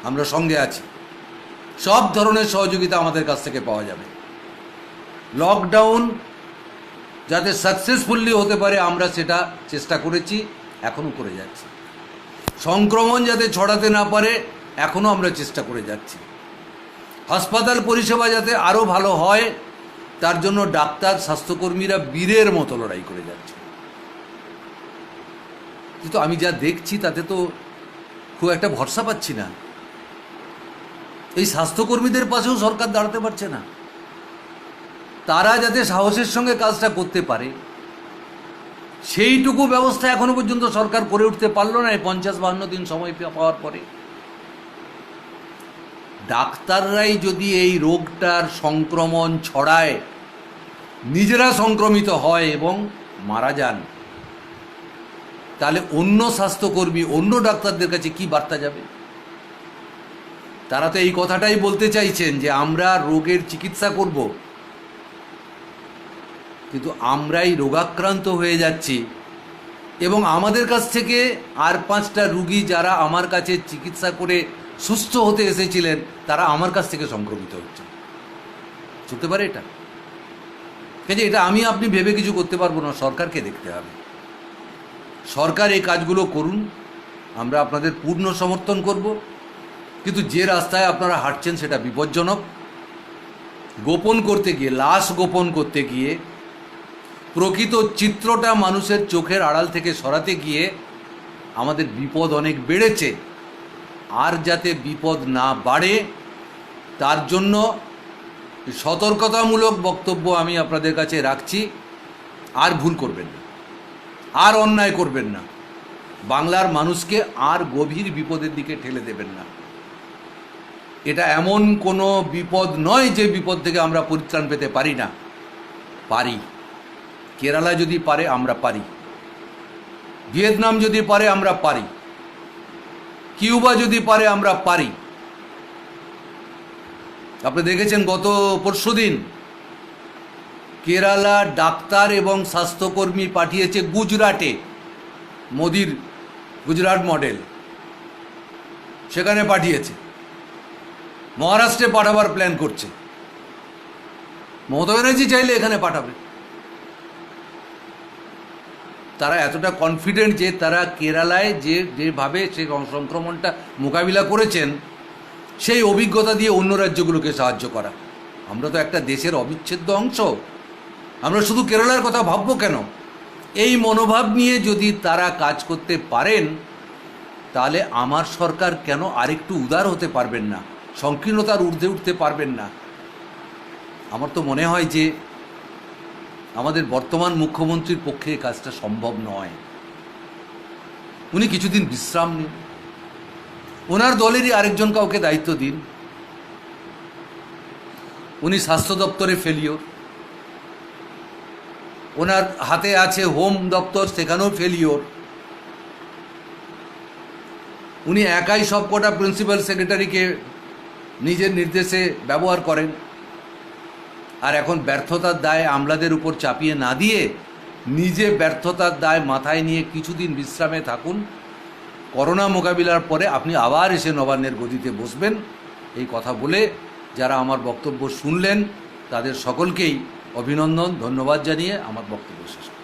আমরা সঙ্গে আছি, সব ধরনের সহযোগিতা আমাদের কাছ থেকে পাওয়া যাবে। লকডাউন যাতে সাকসেসফুলি হতে পারে আমরা সেটা চেষ্টা করেছি, এখনও করে যাচ্ছি। সংক্রমণ যাতে ছড়াতে না পারে এখনও আমরা চেষ্টা করে যাচ্ছি। হাসপাতাল পরিষেবা যাতে আরও ভালো হয় তার জন্য ডাক্তার, স্বাস্থ্যকর্মীরা বীরের মতো লড়াই করে যাচ্ছে। কিন্তু আমি যা দেখছি তাতে তো খুব একটা ভরসা পাচ্ছি না। এই স্বাস্থ্যকর্মীদের পাশেও সরকার দাঁড়াতে পারছে না। তারা যাতে সাহসের সঙ্গে কাজটা করতে পারে সেইটুকু ব্যবস্থা এখনো পর্যন্ত সরকার করে উঠতে পারল না। 50-52 দিন সময় পাওয়ার পরে ডাক্তাররাই যদি এই রোগটার সংক্রমণ ছড়ায়, নিজেরা সংক্রমিত হয় এবং মারা যান, তাহলে অন্য স্বাস্থ্যকর্মী, অন্য ডাক্তারদের কাছে কি বার্তা যাবে? তারা তো এই কথাটাই বলতে চাইছেন যে আমরা রোগের চিকিৎসা করব, কিন্তু আমরাই রোগাক্রান্ত হয়ে যাচ্ছি এবং আমাদের কাছ থেকে আর 5টা রুগী যারা আমার কাছে চিকিৎসা করে সুস্থ হতে এসেছিলেন তারা আমার কাছ থেকে সংক্রমিত হচ্ছে। চলতে পারে এটা? কাজে এটা আমি আপনি ভেবে কিছু করতে পারবো না, সরকারকে দেখতে হবে। সরকার এই কাজগুলো করুন, আমরা আপনাদের পূর্ণ সমর্থন করব, কিন্তু যে রাস্তায় আপনারা হাঁটছেন সেটা বিপজ্জনক। গোপন করতে গিয়ে, লাশ গোপন করতে গিয়ে, প্রকৃত চিত্রটা মানুষের চোখের আড়াল থেকে সরাতে গিয়ে আমাদের বিপদ অনেক বেড়েছে। আর যাতে বিপদ না বাড়ে তার জন্য সতর্কতামূলক বক্তব্য আমি আপনাদের কাছে রাখছি। আর ভুল করবেন না, আর অন্যায় করবেন না, বাংলার মানুষকে আর গভীর বিপদের দিকে ঠেলে দেবেন না। এটা এমন কোনো বিপদ নয় যে বিপদ থেকে আমরা পরিত্রাণ পেতে পারি না। পারি। কেরালা যদি পারে আমরা পারি, ভিয়েতনাম যদি পারে আমরা পারি। কিউবা যদি পারে আমরা পারি। আপনি দেখেছেন গত পরশুদিন কেরালা ডাক্তার এবং স্বাস্থ্যকর্মী পাঠিয়েছে গুজরাটে, মোদির গুজরাট মডেল, সেখানে পাঠিয়েছে। মহারাষ্ট্রে পাঠাবার প্ল্যান করছে। মমতা ব্যানার্জি চাইলে এখানে পাঠাবে। তারা এতটা কনফিডেন্ট যে তারা কেরালায় যেভাবে সে সংক্রমণটা মোকাবিলা করেছেন সেই অভিজ্ঞতা দিয়ে অন্য রাজ্যগুলোকে সাহায্য করা। আমরা তো একটা দেশের অবিচ্ছেদ্য অংশ, আমরা শুধু কেরালার কথা ভাববো কেন? এই মনোভাব নিয়ে যদি তারা কাজ করতে পারেন তাহলে আমার সরকার কেন আরেকটু উদার হতে পারবেন না, সংকীর্ণতার ঊর্ধ্বে উঠতে পারবেন না? আমার তো মনে হয় যে আমাদের বর্তমান মুখ্যমন্ত্রীর পক্ষে এই কাজটা সম্ভব নয়। উনি কিছুদিন বিশ্রাম নিন, ওনার দলেরই আরেকজন কাউকে দায়িত্ব দিন। উনি স্বাস্থ্য দপ্তরে ফেলিওর, ওনার হাতে আছে হোম দপ্তর, সেখানেও ফেলিওর। উনি একাই সবকটা প্রিন্সিপাল সেক্রেটারিকে নিজের নির্দেশে ব্যবহার করেন। আর এখন ব্যর্থতার দায় আমলাদের উপর চাপিয়ে না দিয়ে নিজে ব্যর্থতার দায় মাথায় নিয়ে কিছুদিন বিশ্রামে থাকুন। করোনা মোকাবিলার পরে আপনি আবার এসে নবান্নের গদিতে বসবেন। এই কথা বলে যারা আমার বক্তব্য শুনলেন তাদের সকলকেই অভিনন্দন, ধন্যবাদ জানিয়ে আমার বক্তব্য শেষ করছি।